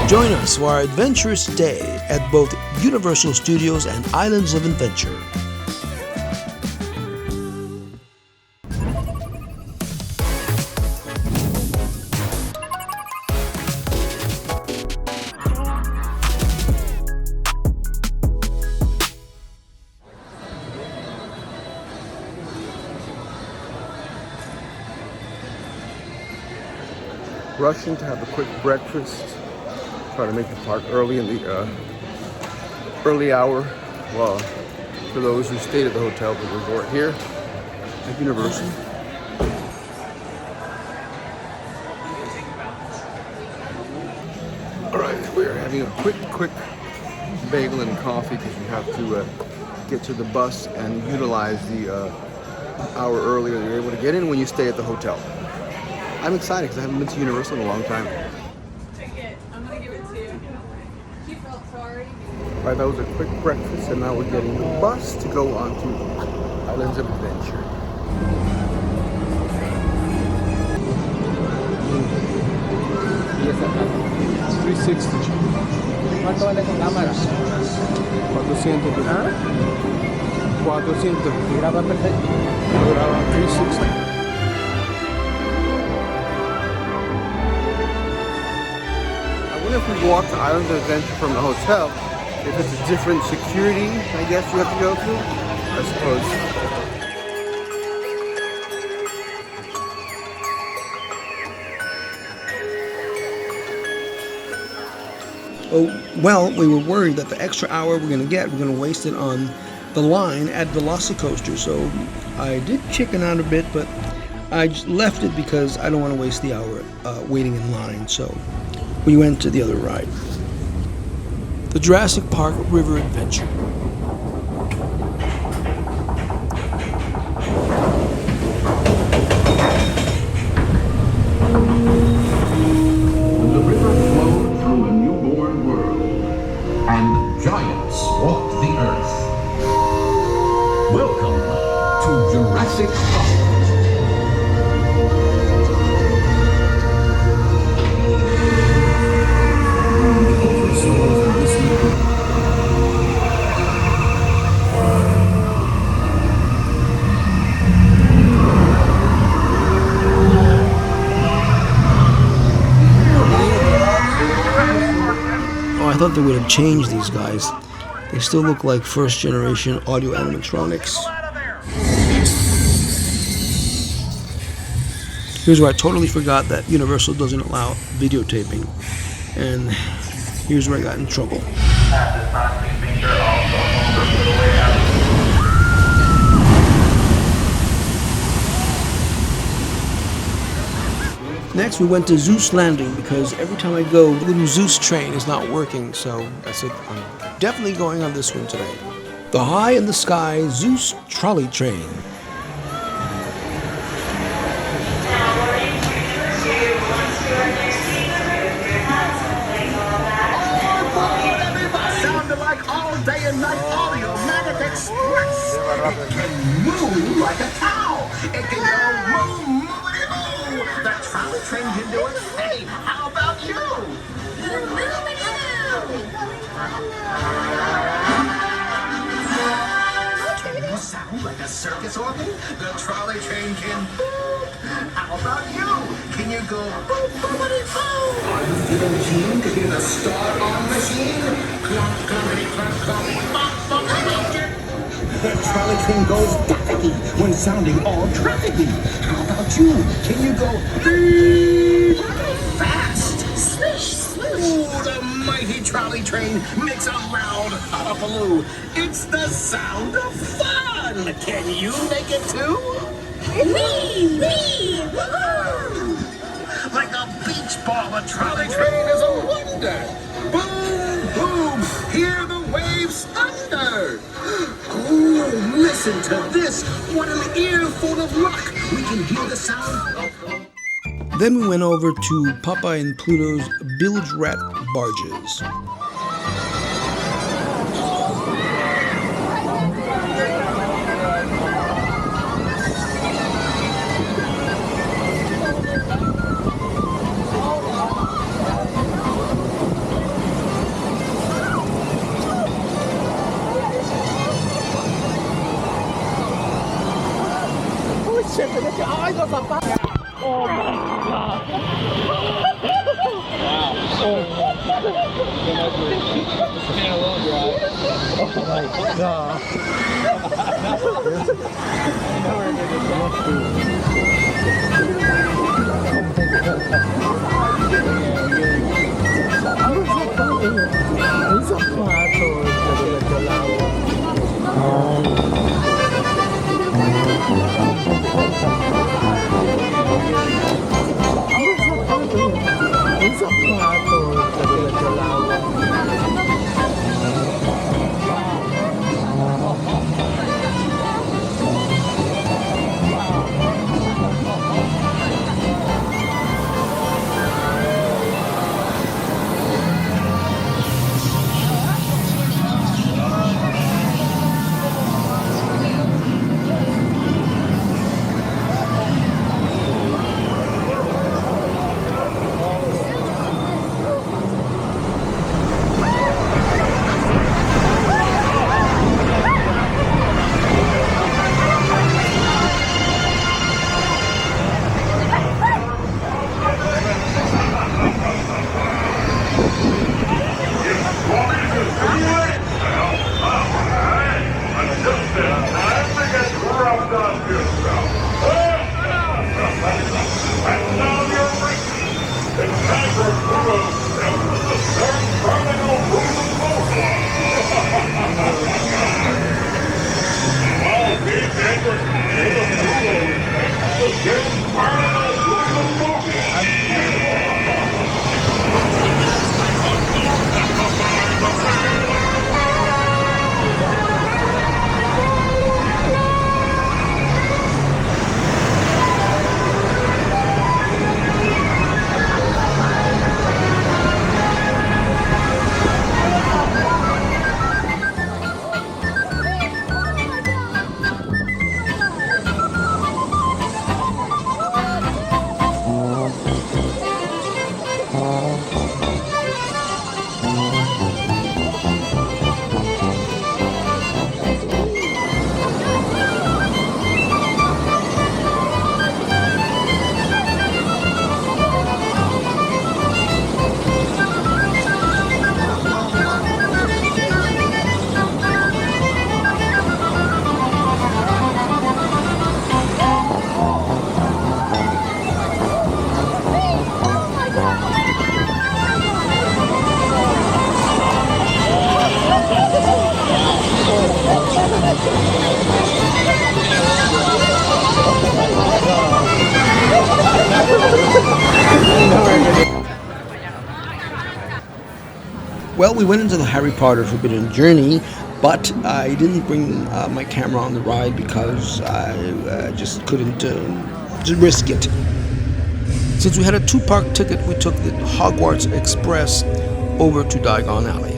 Join us for our adventurous day at both Universal Studios and Islands of Adventure. Rushing to have a quick breakfast. Try to make the park early in the early hour. Well, for those who stayed at the hotel, the resort here at Universal. All right, we're having a quick bagel and coffee because we have to get to the bus and utilize the hour earlier than you're able to get in when you stay at the hotel. I'm excited because I haven't been to Universal in a long time. I'm gonna give it to you. She felt sorry. All right, that was a quick breakfast, and now we're getting the bus to go on to Islands of Adventure. It's 360. ¿Cuánto vale con cámara? 400. ¿Ah? 400. ¿Y graba perfecto? Graba 360. I wonder if we walk to Islands of Adventure from the hotel, if it's a different security, I guess you have to go through, I suppose. Oh, well, we were worried that the extra hour we're going to waste it on the line at Velocicoaster. So I did chicken out a bit, but I just left it because I don't want to waste the hour waiting in line. So we went to the other ride. The Jurassic Park River Adventure. The river flowed through a newborn world, and giants walked the earth. Welcome to Jurassic Park. I thought they would have changed these guys. They still look like first generation audio animatronics. Here's where I totally forgot that Universal doesn't allow videotaping. And here's where I got in trouble. Next, we went to Zeus Landing because every time I go, the little Zeus train is not working. So I said, I'm definitely going on this one today. The High in the Sky Zeus Trolley Train. Sounded like all day and night audio magnetic express. It can move like a cow. It can go moo, moody moo. That trolley train can do it. Hey, how about you? Can you sound like a circus organ? The trolley train can boop. How about you? Can you go boop, boopity boo? Are you feeling keen to hear the start-on machine? Clunk, clunkety, clunk, clunk, bop, bop, bop. The trolley train goes daffy when sounding all trafficy. How about you? Can you go beep fast? Swish, swoosh. Ooh, the mighty trolley train makes a loud hullabaloo. It's the sound of fun. Can you make it too? Me, woohoo! Like a beach ball, the trolley train is a wonder. Boom, boom, hear the waves thunder. Oh, listen to this. What an earful of luck. We can hear the sound of... Then we went over to Popeye and Pluto's Bilge-Rat Barges. Well, we went into the Harry Potter Forbidden Journey, but I didn't bring my camera on the ride because I just couldn't risk it. Since we had a 2-park ticket, we took the Hogwarts Express over to Diagon Alley.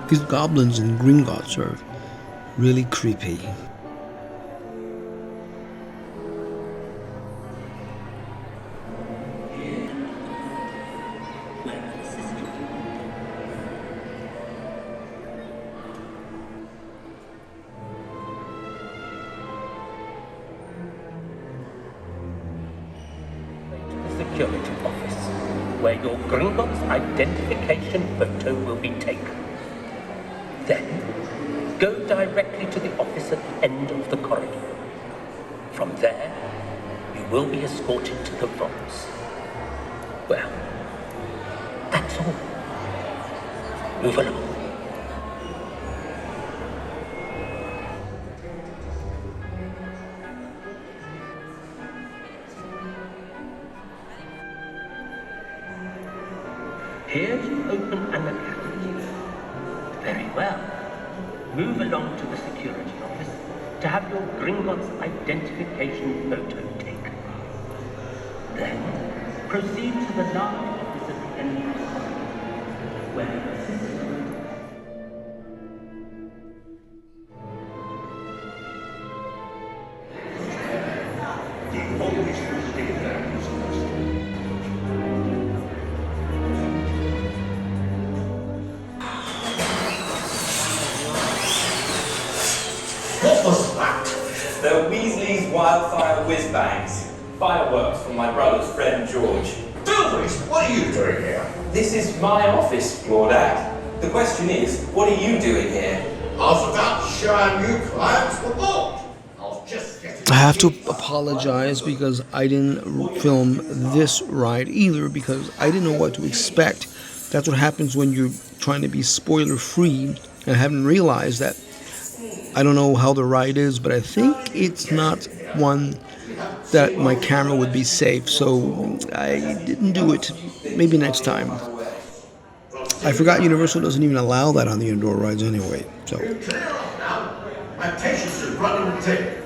These goblins and Gringotts are really creepy. Security office, where your Gringotts identification photo will be taken. Then, go directly to the office at the end of the corridor. From there, you will be escorted to the vaults. Well, that's all. Move along. Here to open an account. Very well. Move along to the security office to have your Gringotts identification photo taken. Then, proceed to the large office at the end of the corridor, where your assistant. What was that? They're Weasley's wildfire whiz-bangs. Fireworks from my brother's friend George. Bilge, what are you doing here? This is my office, Claudette. The question is, what are you doing here? I was about to show our new clients the vault. I was just getting... I have to apologize because I didn't film this ride either because I didn't know what to expect. That's what happens when you're trying to be spoiler free and I haven't realized that. I don't know how the ride is, but I think it's not one that my camera would be safe, so I didn't do it. Maybe next time. I forgot Universal doesn't even allow that on the indoor rides anyway, so. Clear off now. My patience is running thin.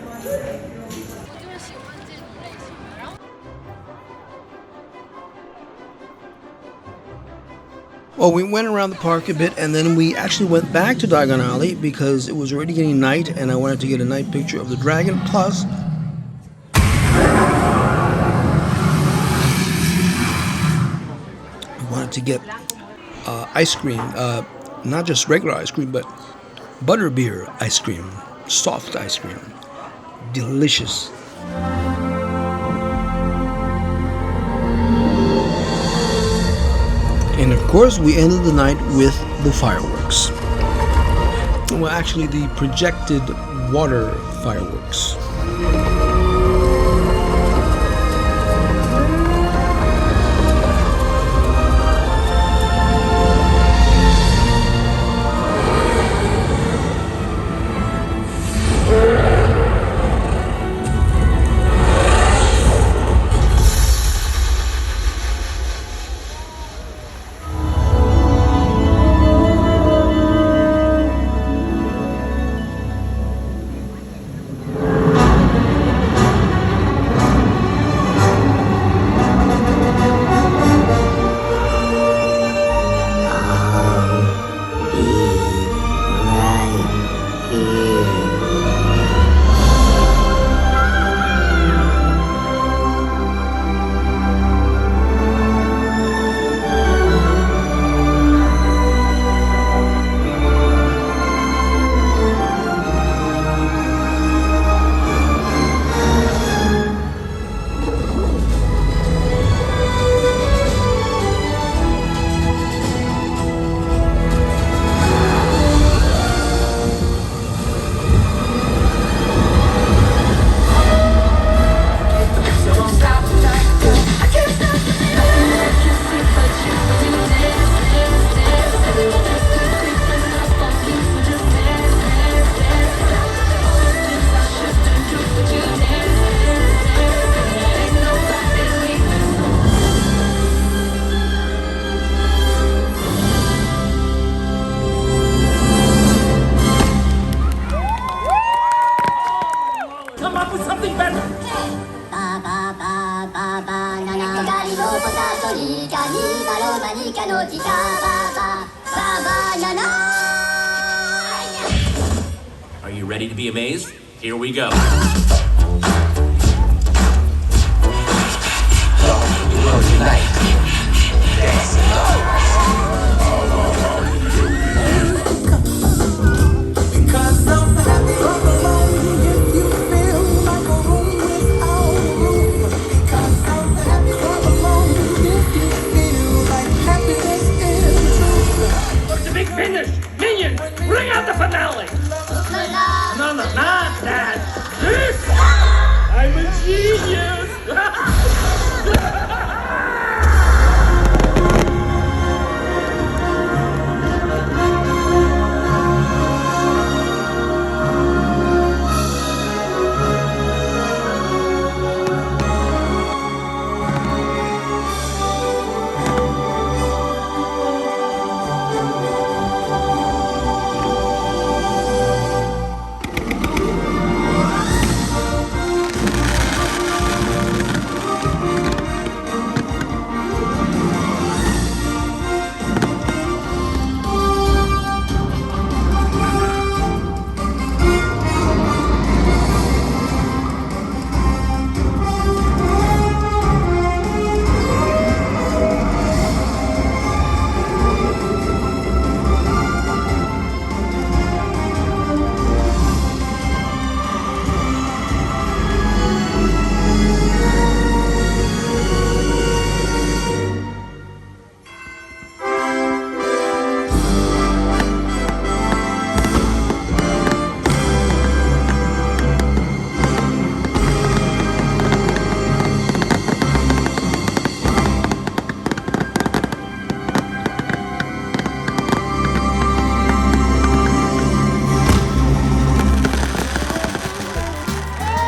Well, we went around the park a bit, and then we actually went back to Diagon Alley because it was already getting night, and I wanted to get a night picture of the dragon. Plus, I wanted to get ice cream, not just regular ice cream, but butterbeer ice cream, soft ice cream, delicious. And of course, we ended the night with the fireworks. Well, actually, the projected water fireworks. Are you ready to be amazed? Here we go. Big finish! Minions! Bring out the finale! No, not that! This!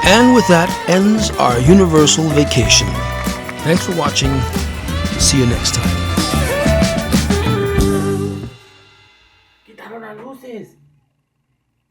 And with that ends our universal vacation. Thanks for watching. See you next time.